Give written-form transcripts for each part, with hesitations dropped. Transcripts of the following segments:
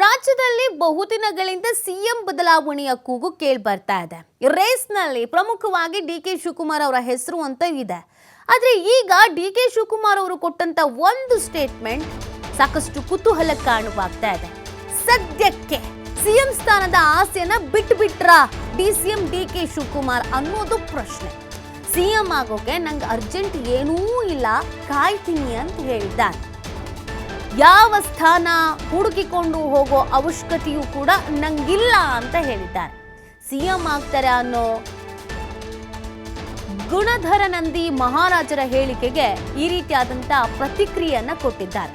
ರಾಜ್ಯದಲ್ಲಿ ಬಹುದಿನಗಳಿಂದ ಸಿಎಂ ಬದಲಾವಣೆಯ ಕೂಗು ಕೇಳಿ ಬರ್ತಾ ಇದೆ. ರೇಸ್ನಲ್ಲಿ ಪ್ರಮುಖವಾಗಿ ಡಿಕೆ ಶಿವಕುಮಾರ್ ಅವರ ಹೆಸರು ಅಂತ ಇದೆ. ಆದರೆ ಈಗ ಡಿಕೆ ಶಿವಕುಮಾರ್ ಅವರು ಕೊಟ್ಟಂತ ಒಂದು ಸ್ಟೇಟ್ಮೆಂಟ್ ಸಾಕಷ್ಟು ಕುತೂಹಲ ಕಾರಣವಾಗ್ತಾ ಇದೆ. ಸದ್ಯಕ್ಕೆ ಸಿಎಂ ಸ್ಥಾನದ ಆಸೆಯನ್ನ ಬಿಟ್ಬಿಟ್ರ ಡಿಸಿಎಂ ಡಿಕೆ ಶಿವಕುಮಾರ್ ಅನ್ನೋದು ಪ್ರಶ್ನೆ. ಸಿಎಂ ಆಗೋಕೆ ನಂಗೆ ಅರ್ಜೆಂಟ್ ಏನೂ ಇಲ್ಲ, ಕಾಯ್ತೀನಿ ಅಂತ ಹೇಳಿದ್ದಾರೆ. ಯಾವ ಸ್ಥಾನ ಹುಡುಕಿಕೊಂಡು ಹೋಗೋ ಅವಶ್ಯಕತೆಯೂ ಕೂಡ ನಂಗಿಲ್ಲ ಅಂತ ಹೇಳಿದ್ದಾರೆ. ಸಿಎಂ ಆಗ್ತಾರೆ ಅನ್ನೋ ಗುಣಧರ ನಂದಿ ಮಹಾರಾಜರ ಹೇಳಿಕೆಗೆ ಈ ರೀತಿಯಾದಂಥ ಪ್ರತಿಕ್ರಿಯೆಯನ್ನ ಕೊಟ್ಟಿದ್ದಾರೆ.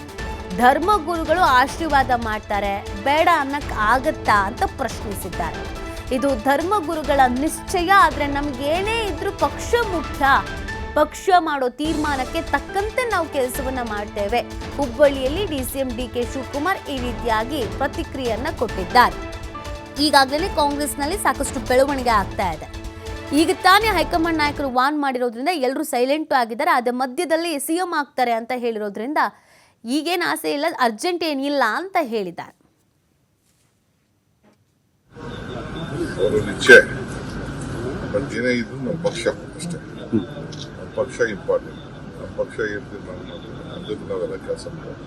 ಧರ್ಮಗುರುಗಳು ಆಶೀರ್ವಾದ ಮಾಡ್ತಾರೆ, ಬೇಡ ಅನ್ನಕ್ ಆಗತ್ತಾ ಅಂತ ಪ್ರಶ್ನಿಸಿದ್ದಾರೆ. ಇದು ಧರ್ಮಗುರುಗಳ ನಿಶ್ಚಯ, ಆದರೆ ನಮ್ಗೇನೇ ಇದ್ರೂ ಪಕ್ಷ ಮುಖ್ಯ. ಪಕ್ಷ ಮಾಡೋ ತೀರ್ಮಾನಕ್ಕೆ ತಕ್ಕಂತೆ ನಾವು ಕೆಲಸವನ್ನ ಮಾಡ್ತೇವೆ. ಹುಬ್ಬಳ್ಳಿಯಲ್ಲಿ ಡಿಸಿಎಂ ಡಿಕೆ ಶಿವಕುಮಾರ್ ಈ ರೀತಿಯಾಗಿ ಪ್ರತಿಕ್ರಿಯೆಯನ್ನ ಕೊಟ್ಟಿದ್ದಾರೆ. ಈಗಾಗಲೇ ಕಾಂಗ್ರೆಸ್ನಲ್ಲಿ ಸಾಕಷ್ಟು ಬೆಳವಣಿಗೆ ಆಗ್ತಾ ಇದೆ. ಈಗ ತಾನೇ ಹೈಕಮಾಂಡ್ ನಾಯಕರು ವಾರ್ನ್ ಮಾಡಿರೋದ್ರಿಂದ ಎಲ್ಲರೂ ಸೈಲೆಂಟ್ ಆಗಿದ್ದಾರೆ. ಅದೇ ಮಧ್ಯದಲ್ಲಿ ಸಿಎಂ ಆಗ್ತಾರೆ ಅಂತ ಹೇಳಿರೋದ್ರಿಂದ ಈಗೇನು ಆಸೆ ಇಲ್ಲ, ಅರ್ಜೆಂಟ್ ಏನಿಲ್ಲ ಅಂತ ಹೇಳಿದ್ದಾರೆ. ಪಕ್ಷ ಇಂಪಾರ್ಟೆಂಟ್. ನಮ್ಮ ಪಕ್ಷ ಇರ್ತೀವಿ, ಅದಕ್ಕೆ ನಾವೆಲ್ಲ ಕೆಲಸ ಮಾಡೋದು.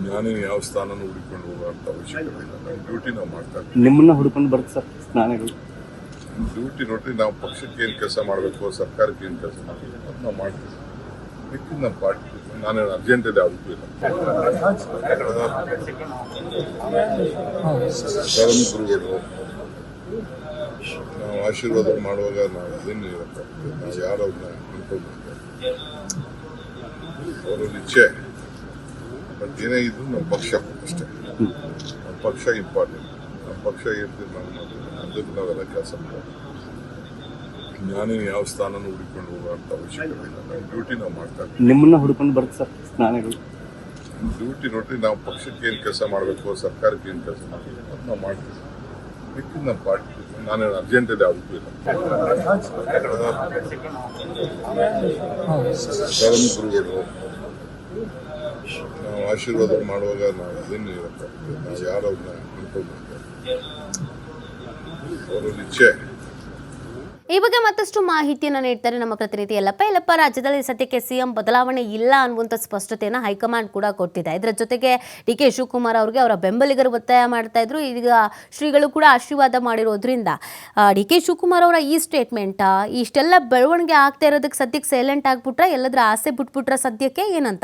ನಾನು ಯಾವ ಸ್ಥಾನನೂ ಹುಡುಕೊಂಡು ಹೋಗುವಂತ ಅವಶ್ಯಕತೆ ಇಲ್ಲ. ನಮ್ಮ ಡ್ಯೂಟಿ ನಾವು ಮಾಡ್ತಾ ಇದ್ದೀವಿ. ನಿಮ್ಮನ್ನ ಹುಡುಕೊಂಡು ಬರುತ್ತೆ ಸರ್ ಸ್ಥಾನಗಳು. ಡ್ಯೂಟಿ ನೋಡ್ರಿ, ನಾವು ಪಕ್ಷಕ್ಕೆ ಏನು ಕೆಲಸ ಮಾಡಬೇಕು, ಸರ್ಕಾರಕ್ಕೆ ಏನು ಕೆಲಸ ಮಾಡಬೇಕು ಅದು ನಾವು ಮಾಡ್ತೀವಿ. ಬಿಟ್ಟು ನಮ್ಮ ಪಾರ್ಟಿ ನಾನೇನು ಅರ್ಜೆಂಟ್ ಇದೆ ಯಾವುದಕ್ಕೂ ಇಲ್ಲ. ಧರ್ಮಗುರುಗಳು ನಾವು ಆಶೀರ್ವಾದ ಮಾಡುವಾಗ ನಾವು ಏನು ಇರುತ್ತೆ, ನಾವು ಯಾರವ್ರನ್ನ ಅನ್ಕೊಂಡಿರ್ತೇವೆ ಅವರ ಇಚ್ಛೆ. ಬಟ್ ಏನೇ ಇದ್ರು ನಮ್ಮ ಪಕ್ಷ ಅಷ್ಟೇ. ನಮ್ಮ ಪಕ್ಷ ಇಂಪಾರ್ಟೆಂಟ್. ನಮ್ಮ ಪಕ್ಷ ಇರ್ತೀವಿ, ಅದಕ್ಕೆ ನಾವೆಲ್ಲ ಕೆಲಸ ಮಾಡೋದು. ನಾನೇನು ಯಾವ ಸ್ಥಾನನೂ ಹುಡುಕೊಂಡು ಹೋಗುವಂತ ಅವಶ್ಯಕತೆ ಇಲ್ಲ. ನಮ್ಮ ಡ್ಯೂಟಿ ನಾವು ಮಾಡ್ತಾ ಇದ್ದೀವಿ. ನಿಮ್ಮನ್ನ ಹುಡುಕೊಂಡು ಬರುತ್ತೆ ಸರ್ ಸ್ಥಾನಗಳು. ಡ್ಯೂಟಿ ನೋಡ್ರಿ, ನಾವು ಪಕ್ಷಕ್ಕೆ ಏನು ಕೆಲಸ ಮಾಡಬೇಕು, ಸರ್ಕಾರಕ್ಕೆ ಏನು ಕೆಲಸ ಮಾಡಬೇಕು ಅದು ನಾವು ಮಾಡ್ತೀವಿ. ಬಿಟ್ಟು ನಮ್ಮ ಪಾರ್ಟಿ ನಾನೇನು ಅರ್ಜೆಂಟ್ ಇದೆ ಯಾವುದಕ್ಕೂ ಇಲ್ಲ. ಧರ್ಮಗುರುಗಳು ನಾವು ಆಶೀರ್ವಾದ ಮಾಡುವಾಗ ನಾವು ಏನು ಇರುತ್ತೆ, ನಾವು ಯಾರವ್ರನ್ನ ಅನ್ಕೊಂಡಿರ್ತೇವೆ ಅವರ ಇಚ್ಛೆ. ಈ ಬಗ್ಗೆ ಮತ್ತಷ್ಟು ಮಾಹಿತಿಯನ್ನು ನೀಡ್ತಾರೆ ನಮ್ಮ ಪ್ರತಿನಿಧಿ ಯಲ್ಲಪ್ಪ. ರಾಜ್ಯದಲ್ಲಿ ಸದ್ಯಕ್ಕೆ ಸಿಎಂ ಬದಲಾವಣೆ ಇಲ್ಲ ಅನ್ನುವಂಥ ಸ್ಪಷ್ಟತೆಯನ್ನು ಹೈಕಮಾಂಡ್ ಕೂಡ ಕೊಟ್ಟಿದೆ. ಇದರ ಜೊತೆಗೆ ಡಿಕೆ ಶಿವಕುಮಾರ್ ಅವರಿಗೆ ಅವರ ಬೆಂಬಲಿಗರು ಒತ್ತಾಯ ಮಾಡ್ತಾ ಇದ್ರು. ಈಗ ಶ್ರೀಗಳು ಕೂಡ ಆಶೀರ್ವಾದ ಮಾಡಿರೋದ್ರಿಂದ ಡಿಕೆ ಶಿವಕುಮಾರ್ ಅವರ ಈ ಸ್ಟೇಟ್ಮೆಂಟ್ ಇಷ್ಟೆಲ್ಲ ಬೆಳವಣಿಗೆ ಆಗ್ತಾ ಇರೋದಕ್ಕೆ ಸದ್ಯಕ್ಕೆ ಸೈಲೆಂಟ್ ಆಗ್ಬಿಟ್ರೆ, ಎಲ್ಲದ್ರ ಆಸೆ ಬಿಟ್ಬಿಟ್ರೆ ಸದ್ಯಕ್ಕೆ ಏನಂತ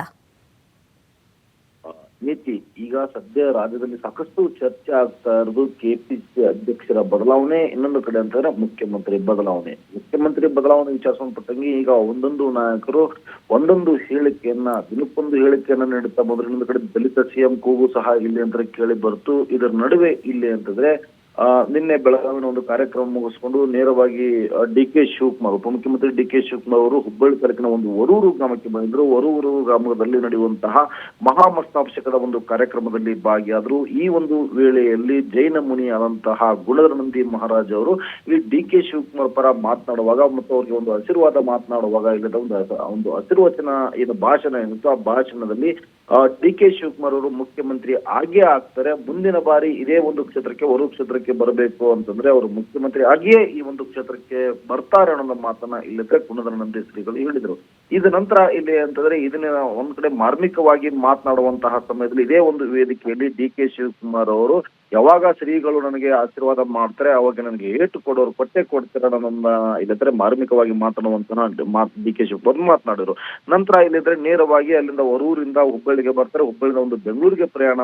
ನೀತಿ. ಈಗ ಸದ್ಯ ರಾಜ್ಯದಲ್ಲಿ ಸಾಕಷ್ಟು ಚರ್ಚೆ ಆಗ್ತಾ ಇರೋದು ಕೆಪಿಸಿಸಿ ಅಧ್ಯಕ್ಷರ ಬದಲಾವಣೆ, ಇನ್ನೊಂದು ಕಡೆ ಅಂತಂದ್ರೆ ಮುಖ್ಯಮಂತ್ರಿ ಬದಲಾವಣೆ ವಿಚಾರ ಸಂಬಂಧಪಟ್ಟಂಗೆ ಈಗ ಒಂದೊಂದು ನಾಯಕರು ಒಂದೊಂದು ಹೇಳಿಕೆಯನ್ನ ದಿನಕ್ಕೊಂದು ಹೇಳಿಕೆಯನ್ನ ನೀಡುತ್ತಾ ಬಂದ್ರೆ, ಇನ್ನೊಂದು ಕಡೆ ದಲಿತ ಸಿಎಂ ಕೂಗು ಸಹ ಇಲ್ಲಿ ಅಂತ ಕೇಳಿ ಬರ್ತು. ಇದರ ನಡುವೆ ಇಲ್ಲಿ ಅಂತಂದ್ರೆ ನಿನ್ನೆ ಬೆಳಗಾವಿನ ಒಂದು ಕಾರ್ಯಕ್ರಮ ಮುಗಿಸ್ಕೊಂಡು ನೇರವಾಗಿ ಡಿಕೆ ಶಿವಕುಮಾರ್, ಉಪಮುಖ್ಯಮಂತ್ರಿ ಡಿಕೆ ಶಿವಕುಮಾರ್ ಅವರು ಹುಬ್ಬಳ್ಳಿ ತಾಲೂಕಿನ ಒಂದು ವರೂರು ಗ್ರಾಮಕ್ಕೆ ಬಂದಿದ್ರು. ವರೂರು ಗ್ರಾಮದಲ್ಲಿ ನಡೆಯುವಂತಹ ಮಹಾಮಸ್ತಾಭಿಷೇಕದ ಒಂದು ಕಾರ್ಯಕ್ರಮದಲ್ಲಿ ಭಾಗಿಯಾದ್ರು. ಈ ಒಂದು ವೇಳೆಯಲ್ಲಿ ಜೈನ ಮುನಿ ಆದಂತಹ ಗುಣಧರ ನಂದಿ ಮಹಾರಾಜ್ ಅವರು ಇಲ್ಲಿ ಡಿಕೆ ಶಿವಕುಮಾರ್ ಪರ ಮಾತನಾಡುವಾಗ ಮತ್ತು ಅವರಿಗೆ ಒಂದು ಆಶೀರ್ವಾದ ಮಾತನಾಡುವಾಗ ಇಲ್ಲದ ಒಂದು ಆಶೀರ್ವಚನ ಏನು ಭಾಷಣ ಏನಿತ್ತು, ಆ ಭಾಷಣದಲ್ಲಿ ಡಿಕೆ ಶಿವಕುಮಾರ್ ಅವರು ಮುಖ್ಯಮಂತ್ರಿ ಆಗೇ ಆಗ್ತಾರೆ. ಮುಂದಿನ ಬಾರಿ ಇದೇ ಒಂದು ಕ್ಷೇತ್ರಕ್ಕೆ, ವರೂರು ಕ್ಷೇತ್ರಕ್ಕೆ ಬರಬೇಕು ಅಂತಂದ್ರೆ ಅವರು ಮುಖ್ಯಮಂತ್ರಿ ಆಗಿಯೇ ಈ ಒಂದು ಕ್ಷೇತ್ರಕ್ಕೆ ಬರ್ತಾರೆ ಅನ್ನೋ ಮಾತನ್ನ ಇಲ್ಲಿದ್ರೆ ಗುಣಧರ ನಂದಿ ಶ್ರೀಗಳು ಹೇಳಿದ್ರು. ಇದ ನಂತರ ಇಲ್ಲಿ ಅಂತಂದ್ರೆ ಇದನ್ನ ಒಂದ್ ಕಡೆ ಮಾರ್ಮಿಕವಾಗಿ ಮಾತನಾಡುವಂತಹ ಸಮಯದಲ್ಲಿ ಇದೇ ಒಂದು ವೇದಿಕೆಯಲ್ಲಿ ಡಿಕೆ ಶಿವಕುಮಾರ್ ಅವರು ಯಾವಾಗ ಶ್ರೀಗಳು ನನಗೆ ಆಶೀರ್ವಾದ ಮಾಡ್ತಾರೆ ಅವಾಗ ನನಗೆ ಏಟು ಕೊಡೋರು ಕೊಟ್ಟೆ ಕೊಡ್ತಾರೆ ನನ್ನ ಇಲ್ಲಿದ್ರೆ ಮಾರ್ಮಿಕವಾಗಿ ಮಾತನಾಡುವಂತಹ ಡಿಕೆ ಶಿವಕುಮಾರ್ ಮಾತನಾಡಿದ್ರು. ನಂತರ ಇಲ್ಲಿದ್ರೆ ನೇರವಾಗಿ ಅಲ್ಲಿಂದ ವರೂರಿಂದ ಹುಬ್ಬಳ್ಳಿಗೆ ಬರ್ತಾರೆ. ಹುಬ್ಬಳ್ಳಿಯಿಂದ ಒಂದು ಬೆಂಗಳೂರಿಗೆ ಪ್ರಯಾಣ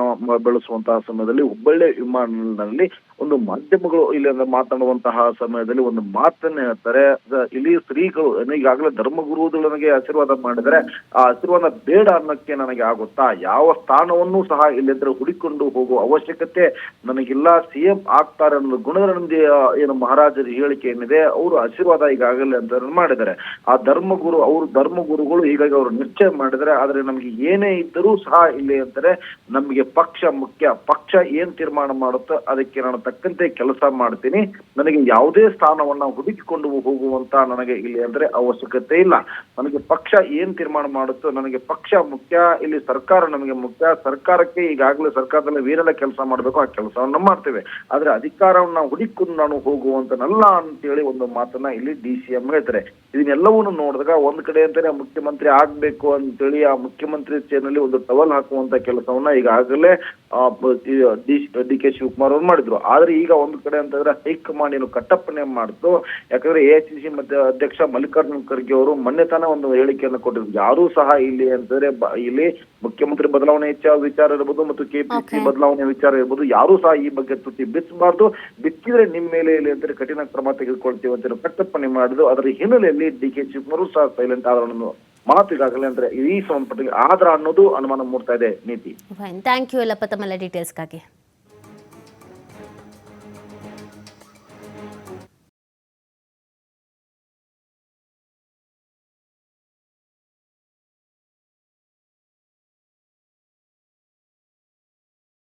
ಬೆಳೆಸುವಂತಹ ಸಮಯದಲ್ಲಿ ಹುಬ್ಬಳ್ಳಿ ವಿಮಾನದಲ್ಲಿ ಒಂದು ಮಾಧ್ಯಮಗಳು ಇಲ್ಲಿಂದ ಮಾತನಾಡುವಂತಹ ಸಮಯದಲ್ಲಿ ಒಂದು ಮಾತನ್ನ ಹೇಳ್ತಾರೆ. ಇಲ್ಲಿ ಶ್ರೀಗಳು ಈಗಾಗಲೇ ಧರ್ಮಗುರುಗಳು ನನಗೆ ಆಶೀರ್ವಾದ ಮಾಡಿದರೆ ಆ ಆಶೀರ್ವಾದ ಬೇಡ ಅನ್ನಕ್ಕೆ ನನಗೆ ಆಗುತ್ತಾ, ಯಾವ ಸ್ಥಾನವನ್ನೂ ಸಹ ಇಲ್ಲಿದ್ರೆ ಹುಡುಕೊಂಡು ಹೋಗುವ ಅವಶ್ಯಕತೆ ನನಗಿಲ್ಲ ಸಿಎಂ ಆಗ್ತಾರೆ ಅನ್ನೋದು ಗುಣಗಣಂದಿ ಏನು ಮಹಾರಾಜರ ಹೇಳಿಕೆ ಏನಿದೆ ಅವರು ಆಶೀರ್ವಾದ ಈಗಾಗಲೇ ಅಂತ ಮಾಡಿದ್ದಾರೆ. ಆ ಧರ್ಮಗುರುಗಳು ಹೀಗಾಗಿ ಅವರು ನಿಶ್ಚಯ ಮಾಡಿದ್ದಾರೆ. ಆದ್ರೆ ನಮ್ಗೆ ಏನೇ ಇದ್ದರೂ ಸಹ ಇಲ್ಲಿ ಅಂತಾರೆ ನಮಗೆ ಪಕ್ಷ ಮುಖ್ಯ, ಪಕ್ಷ ಏನ್ ತೀರ್ಮಾನ ಮಾಡುತ್ತೋ ಅದಕ್ಕೆ ನಾನು ತಕ್ಕಂತೆ ಕೆಲಸ ಮಾಡ್ತೀನಿ, ನನಗೆ ಯಾವುದೇ ಸ್ಥಾನವನ್ನ ಹುಡುಕಿಕೊಂಡು ಹೋಗುವಂತ ನನಗೆ ಇಲ್ಲಿ ಅಂದ್ರೆ ಅವಶ್ಯಕತೆ ಇಲ್ಲ. ನನಗೆ ಪಕ್ಷ ಏನ್ ತೀರ್ಮಾನ ಮಾಡುತ್ತೋ ನನಗೆ ಪಕ್ಷ ಮುಖ್ಯ, ಇಲ್ಲಿ ಸರ್ಕಾರ ನಮಗೆ ಮುಖ್ಯ. ಸರ್ಕಾರಕ್ಕೆ ಈಗಾಗಲೇ ಸರ್ಕಾರದಲ್ಲಿ ಏನೆಲ್ಲ ಕೆಲಸ ಮಾಡಬೇಕು ಆ ಕೆಲಸವನ್ನ ಮಾಡ್ತೇವೆ, ಆದ್ರೆ ಅಧಿಕಾರವನ್ನ ಹುಡುಕಿಕೊಂಡು ನಾನು ಹೋಗುವಂತನಲ್ಲ ಅಂತೇಳಿ ಒಂದು ಮಾತನ್ನ ಇಲ್ಲಿ DCM ಹೇಳ್ತಾರೆ. ಇದನ್ನೆಲ್ಲವನ್ನು ನೋಡಿದಾಗ ಒಂದ್ ಕಡೆ ಅಂತಾನೆ ಮುಖ್ಯಮಂತ್ರಿ ಆಗ್ಬೇಕು ಅಂತೇಳಿ ಆ ಮುಖ್ಯಮಂತ್ರಿ ಚೇರ್ನಲ್ಲಿ ಒಂದು ಟವಲ್ ಹಾಕುವಂತ ಕೆಲಸವನ್ನ ಈಗಾಗಲೇ DK ಶಿವಕುಮಾರ್ ಅವರು ಮಾಡಿದ್ರು. ಆದ್ರೆ ಈಗ ಒಂದ್ ಕಡೆ ಅಂತಂದ್ರೆ ಹೈಕಮಾಂಡ್ ಏನು ಕಟ್ಟಪ್ಪಣೆ ಮಾಡ್ತು. ಯಾಕಂದ್ರೆ AICC ಮತ್ತೆ ಅಧ್ಯಕ್ಷ ಮಲ್ಲಿಕಾರ್ಜುನ್ ಖರ್ಗೆ ಅವರು ಮೊನ್ನೆ ತಾನೇ ಒಂದು ಹೇಳಿಕೆಯನ್ನು ಕೊಟ್ಟಿದ್ರು. ಯಾರೂ ಸಹ ಇಲ್ಲಿ ಅಂತಂದ್ರೆ ಇಲ್ಲಿ ಮುಖ್ಯಮಂತ್ರಿ ಬದಲಾವಣೆ ವಿಚಾರ ಇರ್ಬೋದು ಮತ್ತು KPC ಬದಲಾವಣೆ ವಿಚಾರ ಇರ್ಬೋದು, ಯಾರೂ ಸಹ ಈ ಬಗ್ಗೆ ತುಟಿ ಬಿಚ್ಚಬಾರ್ದು. ಬಿಚ್ಚಿದ್ರೆ ನಿಮ್ಮ ಮೇಲೆ ಇಲ್ಲಿ ಅಂತ ಕಠಿಣ ಕ್ರಮ ತೆಗೆದುಕೊಳ್ತೀವಿ ಅಂತ ಕಟ್ಟಪ್ಪಣೆ ಮಾಡಿದ್ರು. ಅದರ ಹಿನ್ನೆಲೆಯಲ್ಲಿ DK ಶಿವಕುಮಾರ್ ಸಹ ಸೈಲೆಂಟ್ ಆದ ಮಾತು ಈಗಾಗಲೇ ಅಂದ್ರೆ ಈ ಸಂಬಂಧಪಟ್ಟ ಆದ್ರ ಅನ್ನೋದು ಅನುಮಾನ ಮೂಡ್ತಾ ಇದೆ. ನೀತಿ, ಥ್ಯಾಂಕ್ ಯು ಎಲ್ಲಪ್ಪ ತಮ್ಮೆಲ್ಲ ಡೀಟೇಲ್ಸ್ಗಾಗಿ.